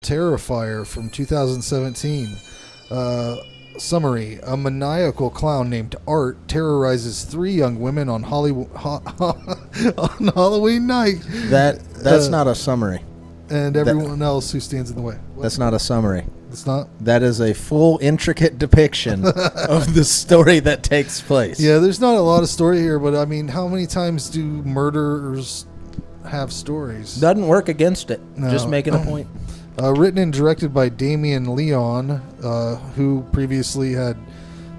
Terrifier from 2017. Summary: a maniacal clown named Art terrorizes 3 young women on on Halloween night. That's not a summary. And everyone else who stands in the way. What? That's not a summary. It's not? That is a full, intricate depiction of the story that takes place. Yeah, there's not a lot of story here, but I mean, how many times do murderers have stories? Doesn't work against it. No. Just making a point. Written and directed by Damien Leone, who previously had...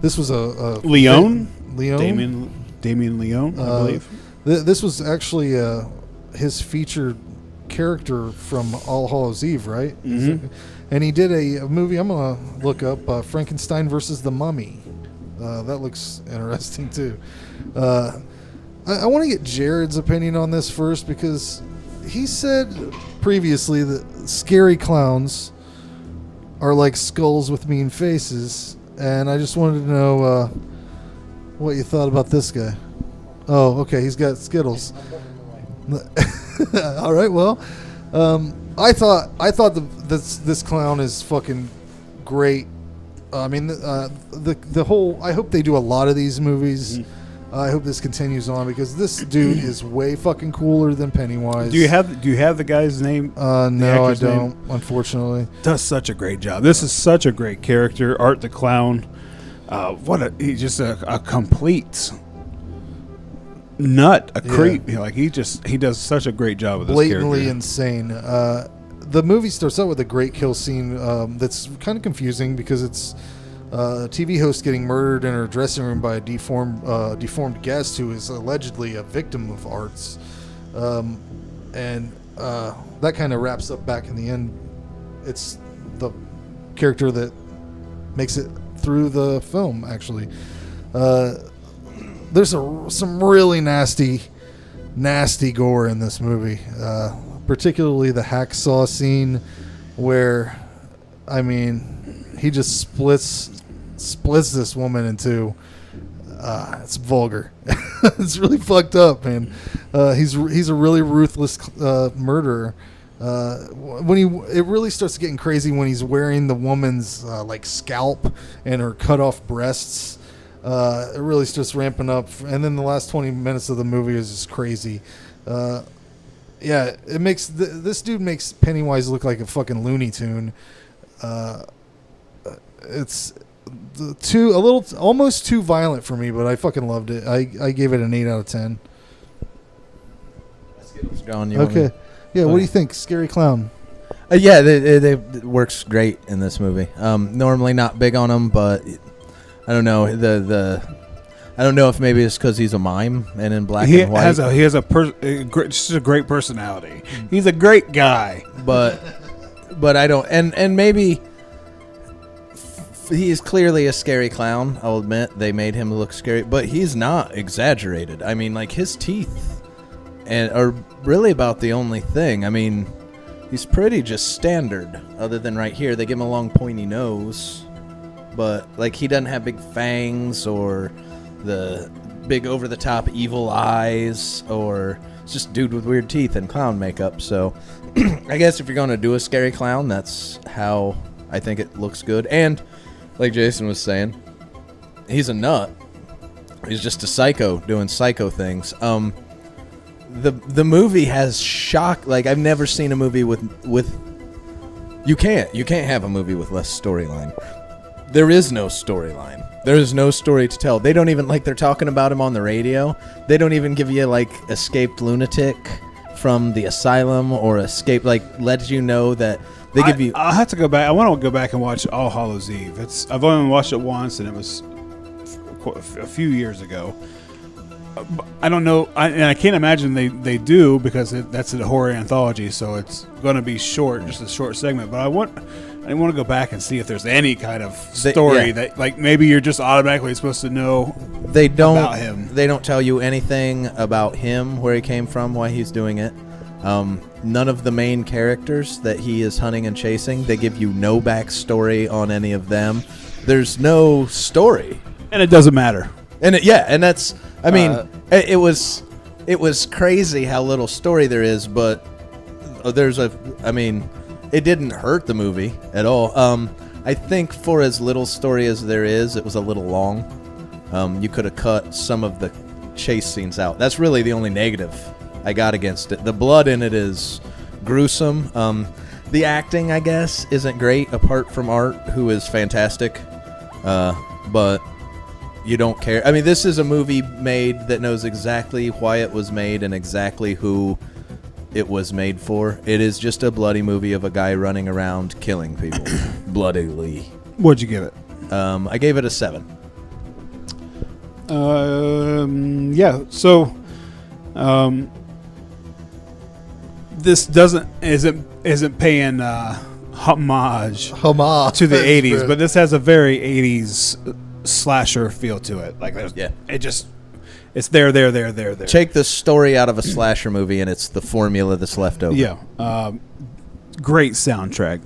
This was a Leone? Leone? Damien Leone, I believe. This was actually his featured character from All Hallows Eve, right? Mm-hmm. And he did a movie I'm going to look up, Frankenstein versus the Mummy. That looks interesting, too. I want to get Jared's opinion on this first, because he said previously that scary clowns are like skulls with mean faces, and I just wanted to know what you thought about this guy. Oh, okay, he's got Skittles. All right, well, I thought this clown is fucking great. I mean, the whole. I hope they do a lot of these movies. I hope this continues on, because this dude is way fucking cooler than Pennywise. Do you have the guy's name? No, I don't. Unfortunately, does such a great job. This is such a great character, Art the Clown. He's just a complete nut, a creep. Like he does such a great job with this character. Blatantly insane. The movie starts out with a great kill scene that's kind of confusing, because it's a TV host getting murdered in her dressing room by a deformed guest who is allegedly a victim of Art's. And that kind of wraps up back in the end. It's the character that makes it through the film, actually. There's some really nasty gore in this movie, particularly the hacksaw scene where, I mean, he just splits this woman in two. It's vulgar. It's really fucked up, man. He's a really ruthless murderer. It really starts getting crazy when he's wearing the woman's like scalp and her cut off breasts. It really starts ramping up, and then the last 20 minutes of the movie is just crazy. It makes this dude makes Pennywise look like a fucking Looney Tune. It's almost too violent for me, but I fucking loved it. I gave it an 8 out of 10. Okay. Yeah, what do you think? Scary Clown. It works great in this movie. Normally not big on him, but I don't know. I don't know if maybe it's because he's a mime and in black and white. He has just a great personality. He's a great guy, but I don't. And maybe he is clearly a scary clown. I'll admit they made him look scary, but he's not exaggerated. I mean, like his teeth are really about the only thing. I mean, he's pretty just standard, other than right here. They give him a long pointy nose, but like he doesn't have big fangs or the big over-the-top evil eyes, or it's just a dude with weird teeth and clown makeup. So I guess if you're going to do a scary clown, that's how I think it looks good. And like Jason was saying, he's a nut. He's just a psycho doing psycho things. The movie has shock. Like I've never seen a movie with you can't have a movie with less storyline. There is no storyline. There is no story to tell. They don't even, like, they're talking about him on the radio. They don't even give you, like, escaped lunatic from the asylum or escape, like, let you know that they give you... I'll have to go back. I want to go back and watch All Hallows Eve. I've only watched it once, and it was a few years ago. I don't know, and I can't imagine they do, because that's a horror anthology, so it's going to be short, just a short segment. But I want to go back and see if there's any kind of story that, like, maybe you're just automatically supposed to know about him. They don't tell you anything about him, where he came from, why he's doing it. None of the main characters that he is hunting and chasing, they give you no backstory on any of them. There's no story, and it doesn't matter. And that's, I mean, it was crazy how little story there is, but it didn't hurt the movie at all. I think for as little story as there is, it was a little long. You could have cut some of the chase scenes out. That's really the only negative I got against it. The blood in it is gruesome. The acting, I guess, isn't great, apart from Art, who is fantastic. But you don't care. I mean, this is a movie made that knows exactly why it was made and exactly who it was made for. It is just a bloody movie of a guy running around killing people. Bloodily. What'd you give it? I gave it a 7. Yeah. So, this isn't paying homage to the That's 80s, true. but this has a very 80s slasher feel to it. Like, it's there. Take the story out of a slasher movie, and it's the formula that's left over. Yeah. Great soundtrack.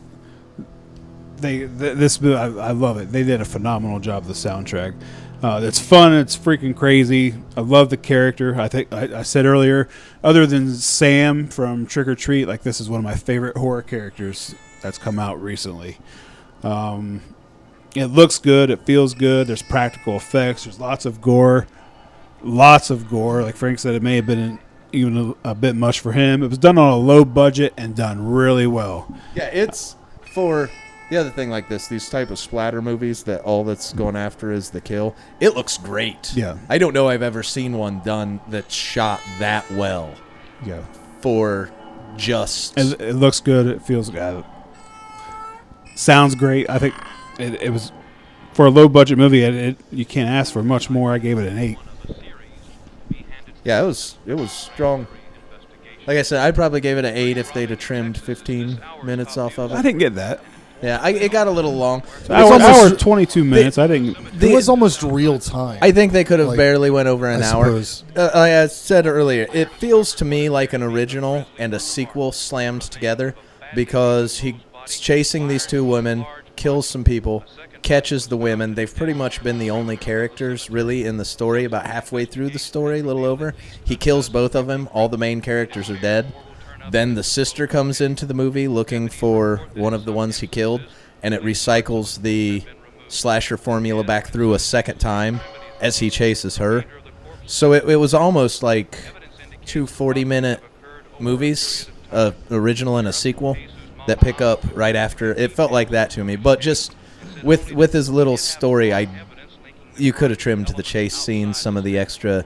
I love it. They did a phenomenal job with the soundtrack. It's fun. It's freaking crazy. I love the character. I think I said earlier, other than Sam from Trick or Treat, like, this is one of my favorite horror characters that's come out recently. It looks good. It feels good. There's practical effects. There's lots of gore. Like Frank said, it may have been even a bit much for him. It was done on a low budget and done really well. Yeah, it's for the other thing like this, these type of splatter movies that all that's going after is the kill. It looks great. Yeah. I don't know I've ever seen one done that's shot that well. Yeah. For just... It looks good. It feels good. Sounds great. I think it was, for a low budget movie, you can't ask for much more. I gave it an 8. Yeah, it was strong. Like I said, I probably gave it an 8 if they'd have trimmed 15 minutes off of it. I didn't get that. Yeah, it got a little long. Hour 22 minutes. I didn't. It was almost real time. I think they could have Like, barely went over an I hour. suppose. Like I said earlier, it feels to me like an original and a sequel slammed together, because he's chasing these two women, kills some people, catches the women. They've pretty much been the only characters really in the story. About halfway through the story, a little over, he kills both of them. All the main characters are dead. Then the sister comes into the movie looking for one of the ones he killed, and it recycles the slasher formula back through a second time as he chases her. So it was almost like 2 40-minute movies, original and a sequel, that pick up right after. It felt like that to me. But just with his little story, you could have trimmed the chase scenes, some of the extra,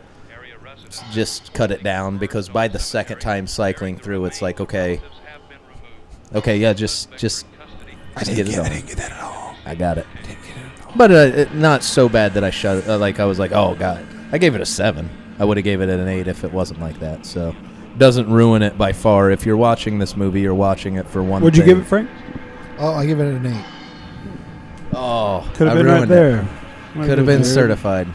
just cut it down, because by the second time cycling through, it's like, okay, yeah, just get it on. I didn't get that at all. I got it. But not so bad that I shut. I was like, oh god. I gave it a 7. I would have gave it an 8 if it wasn't like that. So, doesn't ruin it by far. If you're watching this movie, you're watching it for one. What'd you give it, Frank? Oh, I give it an 8. Oh, Could have I been right ruined it. there. Could have been certified.